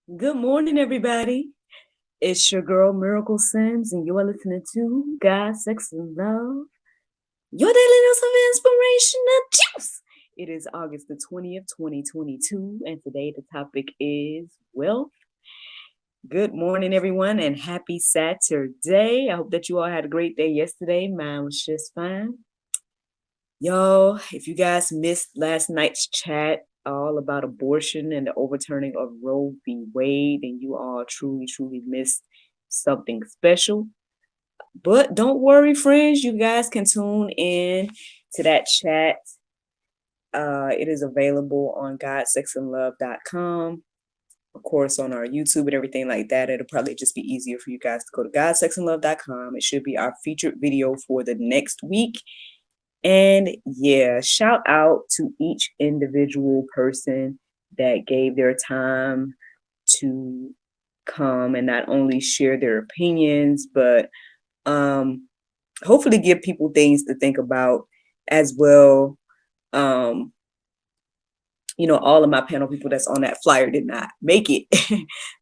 Good morning, everybody. It's your girl Miracle Sims, and you are listening to God, Sex, and Love, your daily dose of inspiration and juice. It is August the 20th, 2022, and today the topic is wealth. Good morning, everyone, and happy Saturday. I hope that you all had a great day yesterday. Mine was just fine. Yo, if you guys missed last night's chat all about abortion and the overturning of Roe v. Wade, and you all truly, truly missed something special. But don't worry, friends, you guys can tune in to that chat. It is available on godsexandlove.com. Of course, on our YouTube and everything like that. It'll probably just be easier for you guys to go to godsexandlove.com. It should be our featured video for the next week. And yeah, shout out to each individual person that gave their time to come and not only share their opinions, but hopefully give people things to think about as well. All of my panel people that's on that flyer did not make it.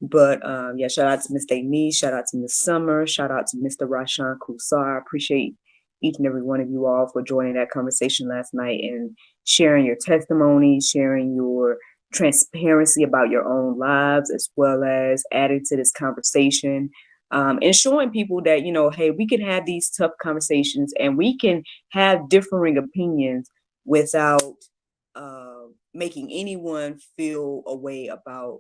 But yeah, shout out to Miss Denise, shout out to Miss Summer, shout out to Mr. Rashan Kusar. I appreciate each and every one of you all for joining that conversation last night and sharing your testimony, sharing your transparency about your own lives, as well as adding to this conversation. And showing people that, hey, we can have these tough conversations and we can have differing opinions without making anyone feel a way about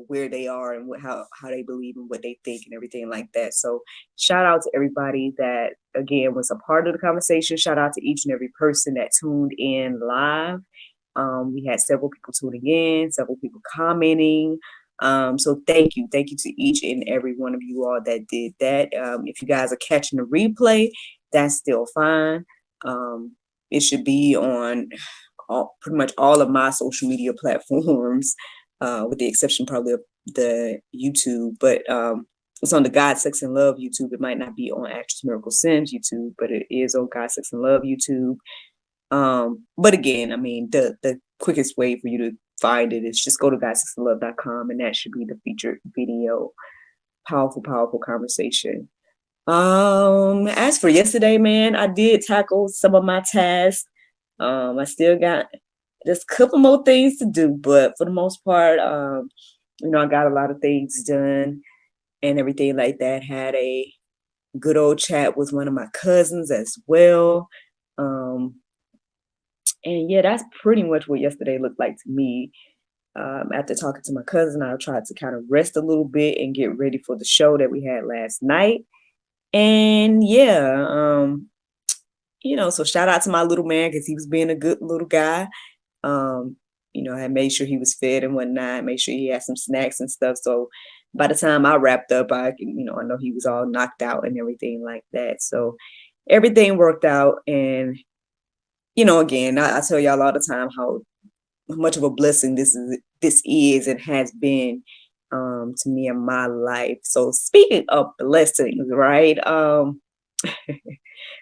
where they are and how they believe and what they think and everything like that. So shout out to everybody that again was a part of the conversation. Shout out to each and every person that tuned in live. We had several people tuning in, several people commenting. So thank you to each and every one of you all that did that. If you guys are catching the replay, that's still fine. It should be on pretty much all of my social media platforms, with the exception probably of the YouTube. But it's on the God, Sex, and Love YouTube. It might not be on Actress Miracle Sims YouTube, but it is on God, Sex, and Love YouTube. But again, I mean, the quickest way for you to find it is just go to godsexandlove.com, and that should be the featured video. Powerful, powerful conversation. As for yesterday, man, I did tackle some of my tasks. I still got just a couple more things to do, but for the most part, I got a lot of things done and everything like that. Had a good old chat with one of my cousins as well. And yeah, that's pretty much what yesterday looked like to me. After talking to my cousin, I tried to kind of rest a little bit and get ready for the show that we had last night. And yeah, so shout out to my little man because he was being a good little guy. I made sure he was fed and whatnot, made sure he had some snacks and stuff. So by the time I wrapped up, I know he was all knocked out and everything like that. So everything worked out. And, again, I tell y'all all the time how much of a blessing this is and has been to me in my life. So speaking of blessings, right?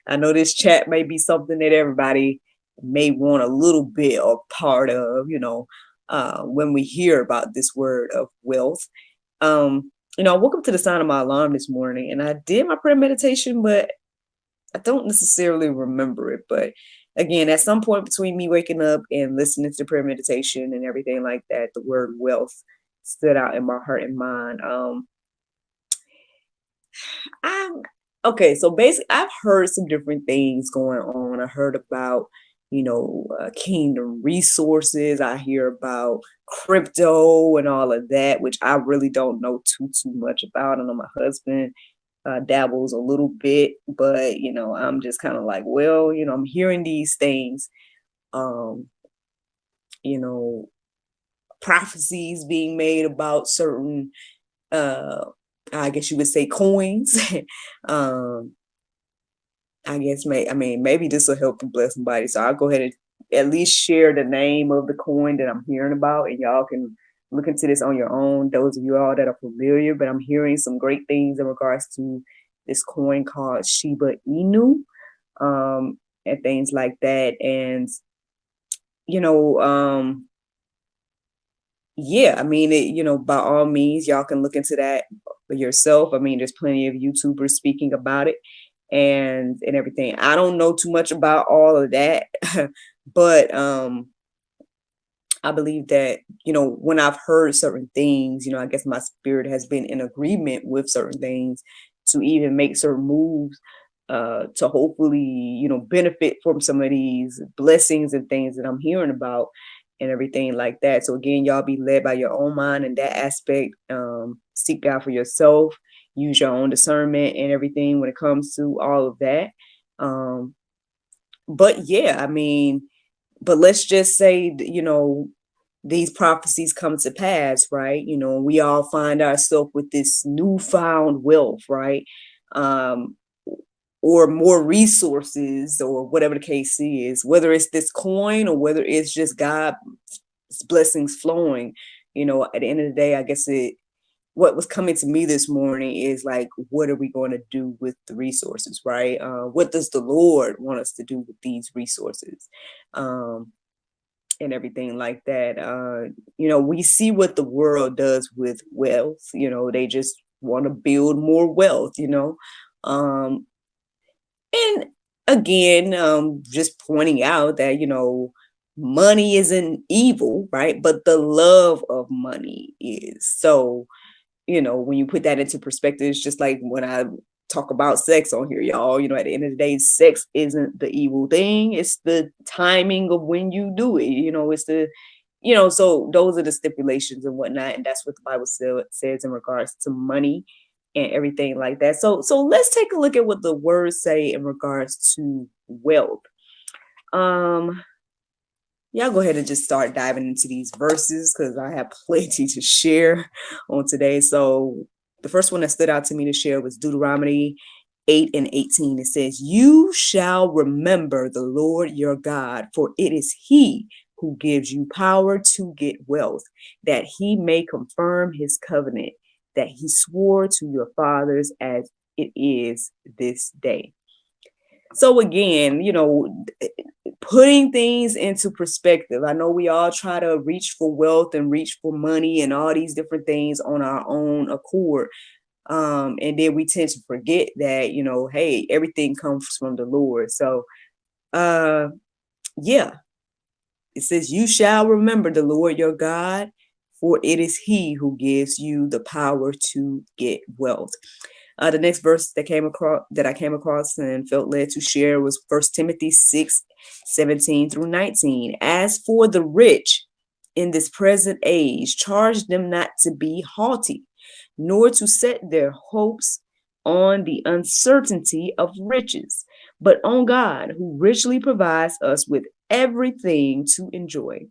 I know this chat may be something that everybody may want a little bit of part of, when we hear about this word of wealth. I woke up to the sound of my alarm this morning and I did my prayer meditation, but I don't necessarily remember it. But again, at some point between me waking up and listening to the prayer meditation and everything like that, the word wealth stood out in my heart and mind. Okay, so basically, I've heard some different things going on. I heard about, kingdom resources. I hear about crypto and all of that, which I really don't know too much about. I know my husband dabbles a little bit, but I'm just kind of like, well, I'm hearing these things, you know, prophecies being made about certain I guess you would say coins. I guess maybe this will help and bless somebody. So I'll go ahead and at least share the name of the coin that I'm hearing about, and y'all can look into this on your own. Those of you all that are familiar, but I'm hearing some great things in regards to this coin called Shiba Inu, and things like that. And yeah, I mean, by all means, y'all can look into that yourself. I mean, there's plenty of YouTubers speaking about it and everything. I don't know too much about all of that, but I believe that, when I've heard certain things, I guess my spirit has been in agreement with certain things to even make certain moves to hopefully, benefit from some of these blessings and things that I'm hearing about and everything like that. So again, y'all be led by your own mind in that aspect. Seek God for yourself, use your own discernment and everything when it comes to all of that. Um, but yeah, I mean, but let's just say, these prophecies come to pass, right? We all find ourselves with this newfound wealth, right? Um, or more resources, or whatever the case is, whether it's this coin or whether it's just God's blessings flowing. At the end of the day, I guess what was coming to me this morning is like, what are we going to do with the resources, right? What does the Lord want us to do with these resources? And everything like that. We see what the world does with wealth. They just want to build more wealth, um, and again, just pointing out that, money isn't evil, right? But the love of money is. So, when you put that into perspective, it's just like when I talk about sex on here, y'all, at the end of the day, sex isn't the evil thing. It's the timing of when you do it. It's so those are the stipulations and whatnot. And that's what the Bible says in regards to money and everything like that. So let's take a look at what the words say in regards to wealth. Y'all go ahead and just start diving into these verses because I have plenty to share on today. So the first one that stood out to me to share was Deuteronomy 8:18. It says, "You shall remember the Lord your God, for it is he who gives you power to get wealth, that he may confirm his covenant that he swore to your fathers as it is this day." So again, putting things into perspective. I know we all try to reach for wealth and reach for money and all these different things on our own accord. And then we tend to forget that, hey, everything comes from the Lord. So yeah, it says, "You shall remember the Lord your God, for it is he who gives you the power to get wealth." The next verse that I came across and felt led to share was 1 Timothy 6:17 through 19. "As for the rich in this present age, charge them not to be haughty, nor to set their hopes on the uncertainty of riches, but on God, who richly provides us with everything to enjoy.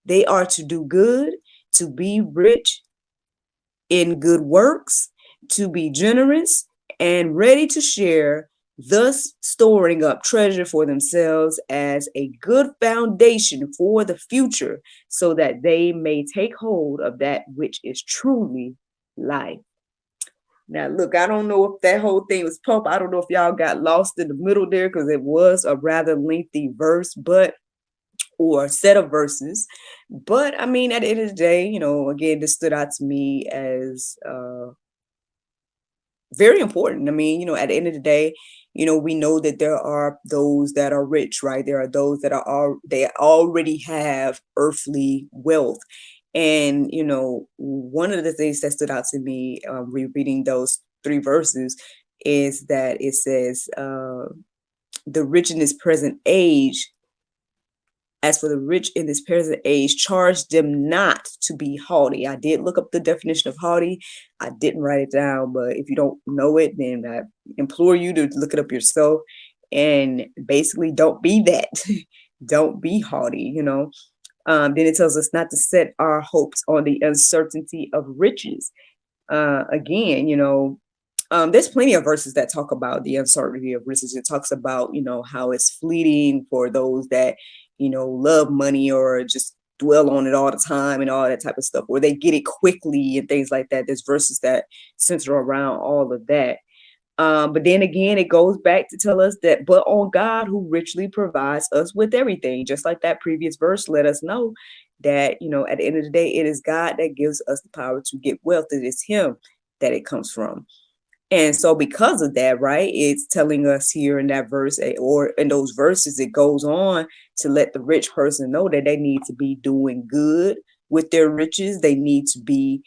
They are to do good, to be rich in good works, to be generous and ready to share, thus storing up treasure for themselves as a good foundation for the future, so that they may take hold of that which is truly life." Now, look, I don't know if that whole thing was pump. I don't know if y'all got lost in the middle there because it was a rather lengthy verse, or set of verses. But I mean, at the end of the day, again, this stood out to me as very important. I mean, at the end of the day, we know that there are those that are rich, right? There are those that they already have earthly wealth. And, one of the things that stood out to me, rereading those three verses, is that it says, "The rich in this present age, as for the rich in this present age, charge them not to be haughty." I did look up the definition of haughty. I didn't write it down, but if you don't know it, then I implore you to look it up yourself. And basically, don't be that. Don't be haughty, Then it tells us not to set our hopes on the uncertainty of riches. Again, there's plenty of verses that talk about the uncertainty of riches. It talks about, how it's fleeting for those that, love money or just dwell on it all the time and all that type of stuff, or they get it quickly and things like that. There's verses that center around all of that. But then again, it goes back to tell us that, but on God, who richly provides us with everything, just like that previous verse let us know that, at the end of the day, it is God that gives us the power to get wealth. It is him that it comes from. And so because of that, right, it's telling us here in that verse, or in those verses, it goes on to let the rich person know that they need to be doing good with their riches. They need to be,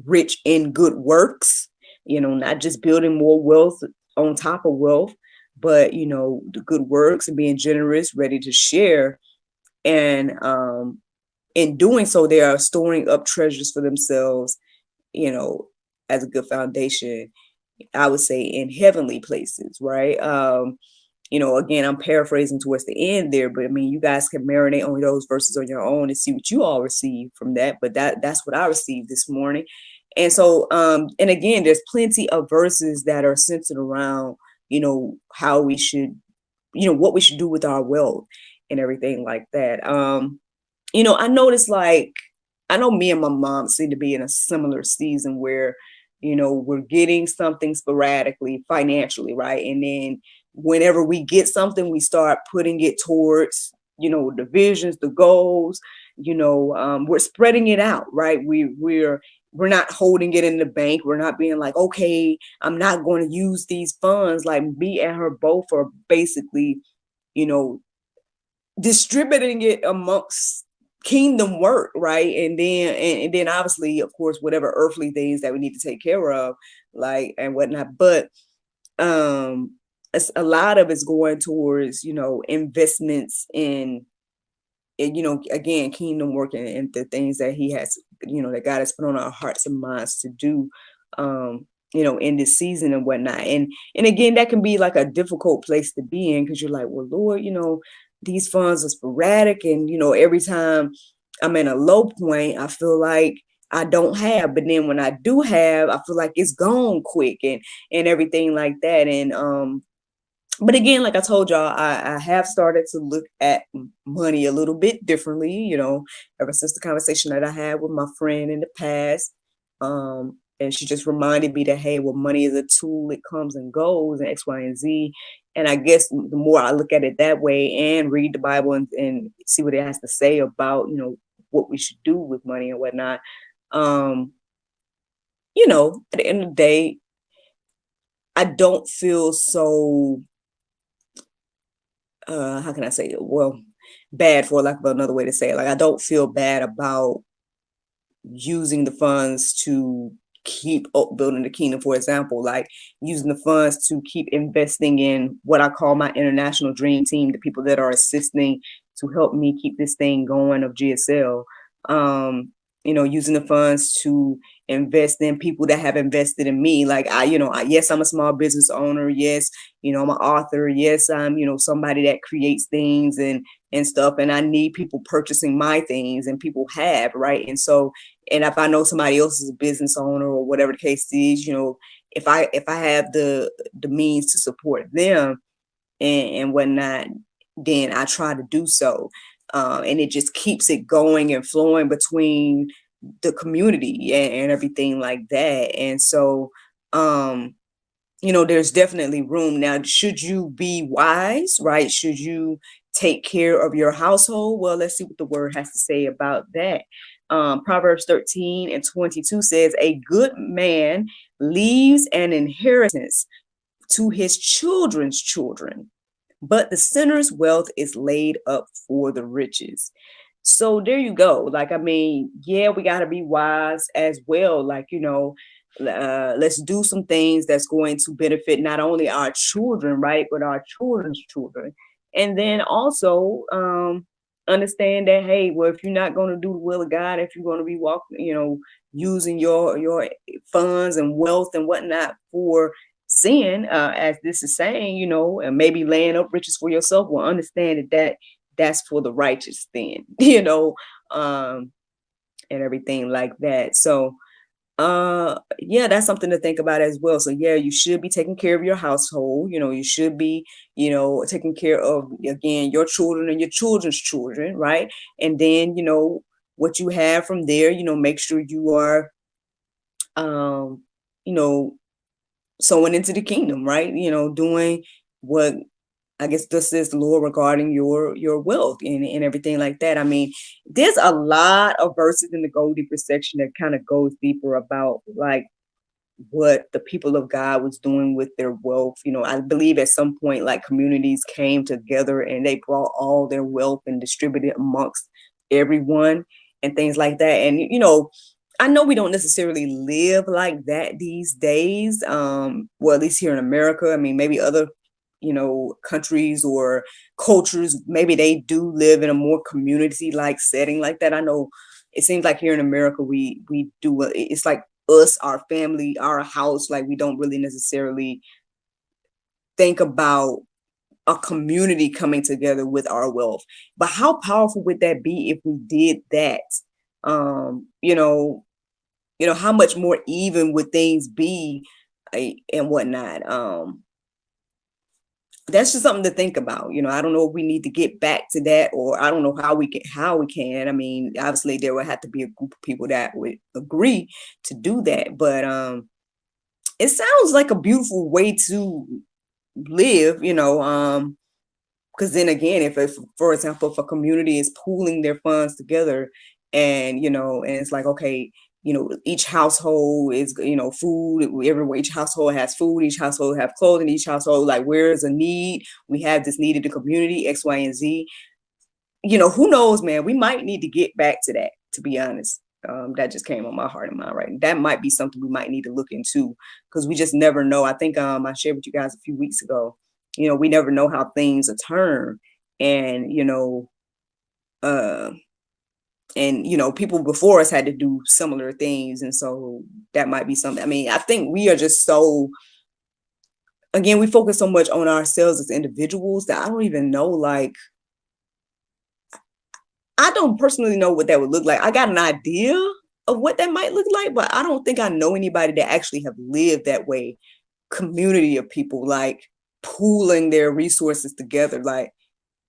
rich in good works, not just building more wealth on top of wealth, but, the good works and being generous, ready to share. And in doing so, they are storing up treasures for themselves, as a good foundation, I would say, in heavenly places, right? Again, I'm paraphrasing towards the end there, but I mean, you guys can marinate on those verses on your own and see what you all receive from that. But that's what I received this morning. And so, and again, there's plenty of verses that are centered around, how we should, what we should do with our wealth and everything like that. I noticed, like, I know me and my mom seem to be in a similar season where, we're getting something sporadically financially, right? And then whenever we get something, we start putting it towards, the visions, the goals, we're spreading it out, right? We're not holding it in the bank. We're not being like, okay, I'm not going to use these funds. Like, me and her both are basically, distributing it amongst kingdom work, right? And then obviously, of course, whatever earthly things that we need to take care of, like, and whatnot. But a lot of it's going towards, investments in, again, kingdom work, and the things that he has, that God has put on our hearts and minds to do, in this season and whatnot. And again, that can be like a difficult place to be in, because you're like, well, Lord, these funds are sporadic, and every time I'm in a low point, I feel like I don't have, but then when I do have, I feel like it's gone quick, and everything like that. And but again, like I told y'all, I have started to look at money a little bit differently, ever since the conversation that I had with my friend in the past. And she just reminded me that, hey, well, money is a tool. It comes and goes, and X, Y, and Z. And I guess the more I look at it that way and read the Bible and see what it has to say about, what we should do with money and whatnot, at the end of the day, I don't feel so, how can I say it? Well, bad, for lack of another way to say it. Like, I don't feel bad about using the funds to keep building the kingdom. For example, like using the funds to keep investing in what I call my international dream team, the people that are assisting to help me keep this thing going of GSL. Using the funds to invest in people that have invested in me. Like, yes, I'm a small business owner. Yes, I'm an author. Yes, I'm, somebody that creates things and stuff. And I need people purchasing my things, and people have, right? And so, and if I know somebody else is a business owner or whatever the case is, if I have the means to support them and whatnot, then I try to do so. And it just keeps it going and flowing between the community and everything like that. And so, there's definitely room. Now, should you be wise, right? Should you take care of your household? Well, let's see what the word has to say about that. Proverbs 13:22 says, a good man leaves an inheritance to his children's children, but the sinner's wealth is laid up for the riches. So there you go. Like, I mean, yeah, we got to be wise as well. Like, let's do some things that's going to benefit not only our children, right, but our children's children. And then also understand that, hey, well, if you're not going to do the will of God, if you're going to be walking, using your funds and wealth and whatnot for sin, as this is saying, and maybe laying up riches for yourself, will understand that that's for the righteous then, and everything like that. So yeah, that's something to think about as well. So yeah, you should be taking care of your household. You should be, taking care of, again, your children and your children's children, right? And then, what you have from there, make sure you are you know sowing into the kingdom, right? Doing what I guess this is the Lord regarding your wealth and everything like that. I mean, there's a lot of verses in the Go Deeper section that kind of goes deeper about like what the people of God was doing with their wealth. You know, I believe at some point like communities came together and they brought all their wealth and distributed amongst everyone and things like that. And you know, I know we don't necessarily live like that these days. Well, at least here in America. I mean, maybe other, you know, countries or cultures, maybe they do live in a more community like setting like that. I know it seems like here in America we do, it's like us, our family, our house, like we don't really necessarily think about a community coming together with our wealth. But how powerful would that be if we did that? You know, how much more even would things be, and whatnot. That's just something to think about. You know, I don't know if we need to get back to that, or I don't know how we can. I mean, obviously there would have to be a group of people that would agree to do that. But it sounds like a beautiful way to live, you know. Because then again, if for example, if a community is pooling their funds together, and you know, and it's like, okay, you know, each household is, you know, food everywhere, each household has food, each household have clothing, each household, like, where's a need, we have this need in the community, X, Y, and Z. You know, who knows, man, we might need to get back to that, to be honest. That just came on my heart and mind, right? That might be something we might need to look into, because we just never know. I think I shared with you guys a few weeks ago, you know, we never know how things are turned. And you know, uh and you know, people before us had to do similar things, and so that might be something. I mean, I think we are just so, again, we focus so much on ourselves as individuals that I don't even know, like, I don't personally know what that would look like. I got an idea of what that might look like, but I don't think I know anybody that actually have lived that way. Community of people like pooling their resources together. Like,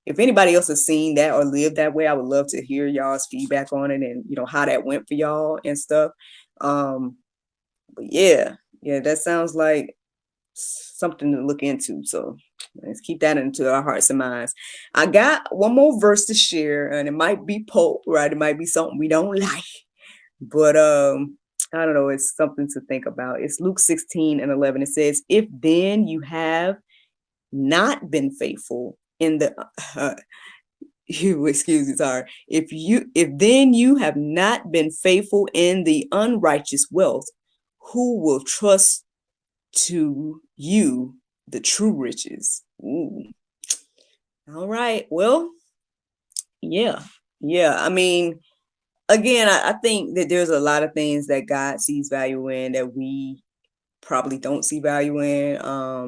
if anybody else has seen that or lived that way, I would love to hear y'all's feedback on it, and you know, how that went for y'all and stuff. But yeah, that sounds like something to look into. So let's keep that into our hearts and minds. I got one more verse to share, and it might be Pope, right? It might be something we don't like, but I don't know, it's something to think about. It's Luke 16:11. It says, if then you have not been faithful in the you excuse me, sorry. If then you have not been faithful in the unrighteous wealth, who will trust to you the true riches? Ooh. All right. Well, yeah. Yeah. I mean, again, I think that there's a lot of things that God sees value in that we probably don't see value in.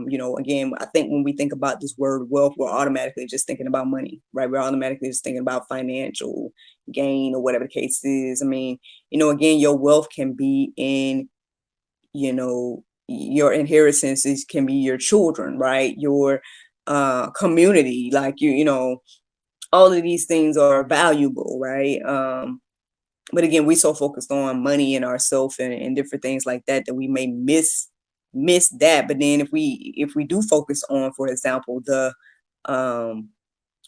You know, again, I think when we think about this word wealth, we're automatically just thinking about money, right? We're automatically just thinking about financial gain or whatever the case is. I mean, you know, again, your wealth can be in, you know, your inheritances can be your children, right? Your community, like you know, all of these things are valuable, right? But again, we so focused on money and ourself and different things like that that we may miss that. But then if we do focus on, for example, the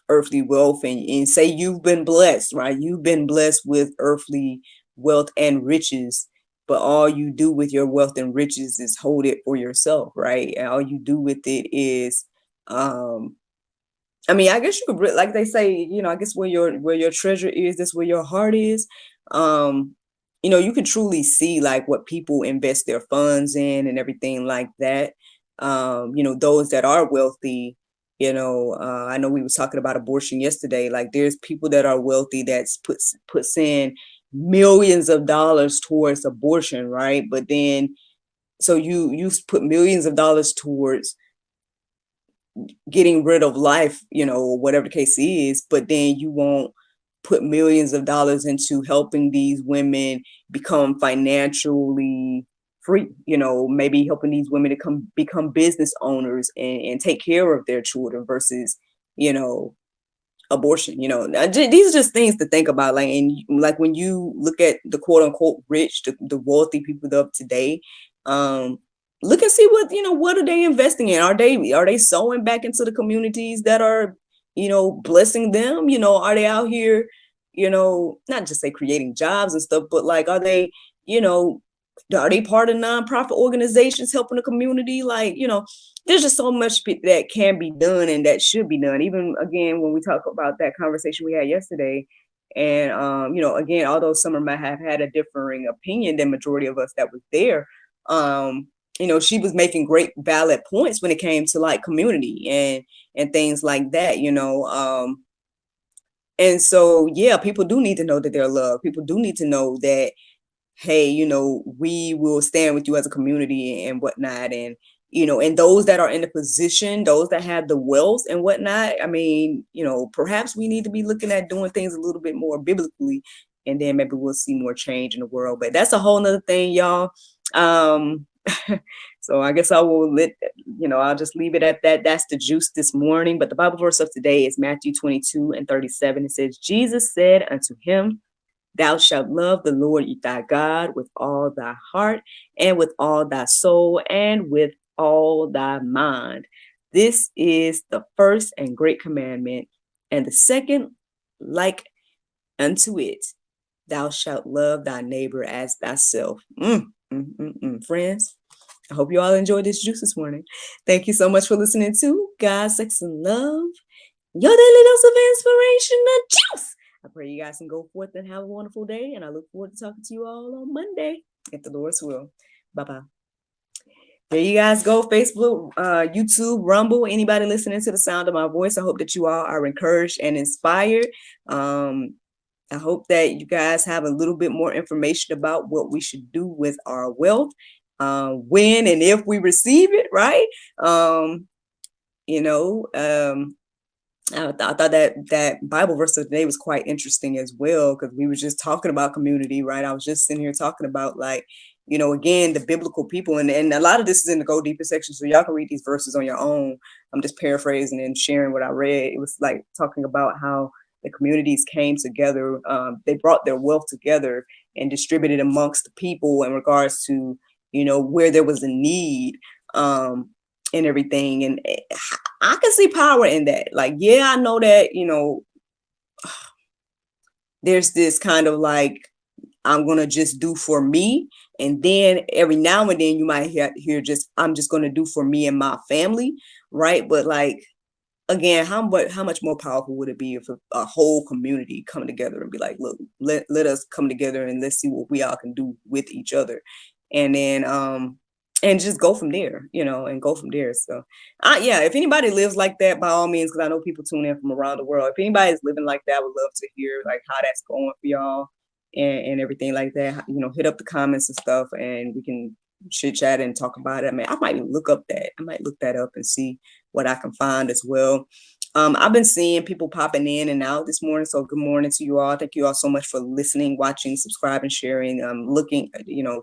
earthly wealth, and say you've been blessed, right? You've been blessed with earthly wealth and riches, but all you do with your wealth and riches is hold it for yourself, right? And all you do with it is I mean, I guess you could, like they say, you know, I guess where your treasure is, that's where your heart is. You know, you can truly see like what people invest their funds in and everything like that. You know, those that are wealthy, you know, I know we was talking about abortion yesterday. Like, there's people that are wealthy that's puts in millions of dollars towards abortion, right? But then, so you put millions of dollars towards getting rid of life, you know, or whatever the case is, but then you won't put millions of dollars into helping these women become financially free, you know, maybe helping these women to become business owners and take care of their children versus, you know, abortion. You know, these are just things to think about. Like, and like when you look at the quote unquote rich, the wealthy people of today, look and see what, what are they investing in? Are they sowing back into the communities that are, blessing them? Are they out here, not just say creating jobs and stuff, but like, you know, are they part of nonprofit organizations helping the community? Like, there's just so much that can be done and that should be done. Even again, when we talk about that conversation we had yesterday, and again, although Summer might have had a differing opinion than majority of us that was there, she was making great valid points when it came to like community and things like that. And so yeah, people do need to know that they're loved. People do need to know that, hey, we will stand with you as a community and whatnot. And, and those that are in the position, those that have the wealth and whatnot, I mean, perhaps we need to be looking at doing things a little bit more biblically, and then maybe we'll see more change in the world. But that's a whole nother thing, y'all. So I guess I'll just leave it at that. That's the juice this morning. But the Bible verse of today is Matthew 22:37. It says, Jesus said unto him, thou shalt love the Lord thy God with all thy heart and with all thy soul and with all thy mind. This is the first and great commandment. And the second, like unto it, thou shalt love thy neighbor as thyself. Friends, I hope you all enjoyed this juice this morning. Thank you so much for listening to God, Sex, and Love, your daily dose of inspiration and juice. I pray you guys can go forth and have a wonderful day. And I look forward to talking to you all on Monday, if the Lord's will. Bye-bye. There you guys go. Facebook, YouTube, Rumble, anybody listening to the sound of my voice. I hope that you all are encouraged and inspired. I hope that you guys have a little bit more information about what we should do with our wealth, when and if we receive it, right? I thought that Bible verse today was quite interesting as well, because we were just talking about community, right? I was just sitting here talking about, like, again, the biblical people, and a lot of this is in the Go Deeper section, so y'all can read these verses on your own. I'm just paraphrasing and sharing what I read. It was like talking about how the communities came together. They brought their wealth together and distributed amongst the people in regards to, where there was a need. And everything. And I can see power in that. Like, yeah, I know that, there's this kind of like, I'm going to just do for me. And then every now and then you might hear just, I'm just going to do for me and my family. Right. But like, again, how much more powerful would it be if a whole community come together and be like, look, let us come together and let's see what we all can do with each other. And then, and just go from there, and go from there. So, yeah, if anybody lives like that, by all means, because I know people tune in from around the world. If anybody is living like that, I would love to hear like how that's going for y'all and everything like that. Hit up the comments and stuff, and we can chit chat and talk about it. I mean, I might look that up and see what I can find as well. I've been seeing people popping in and out this morning. So good morning to you all. Thank you all so much for listening, watching, subscribing, sharing, looking,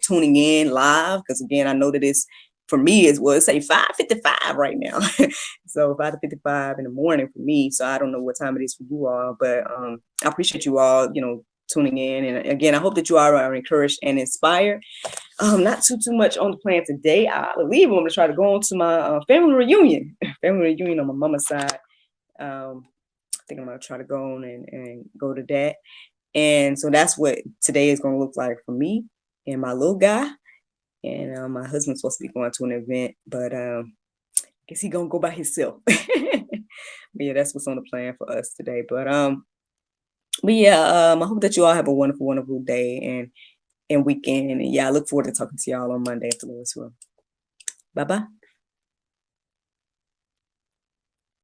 tuning in live. Because again, I know that it's, for me, it's say 5:55 right now. So 5:55 in the morning for me. So I don't know what time it is for you all, but I appreciate you all, tuning in. And again, I hope that you all are encouraged and inspired. Not too much on the plan today. I believe I'm going to try to go on to my family reunion on my mama's side. I think I'm going to try to go on and go to that. And so that's what today is going to look like for me and my little guy. And my husband's supposed to be going to an event, but I guess he's going to go by himself. But yeah, that's what's on the plan for us today. But yeah, I hope that you all have a wonderful, wonderful day and weekend. And yeah, I look forward to talking to y'all on Monday if the Lord's will. Bye-bye.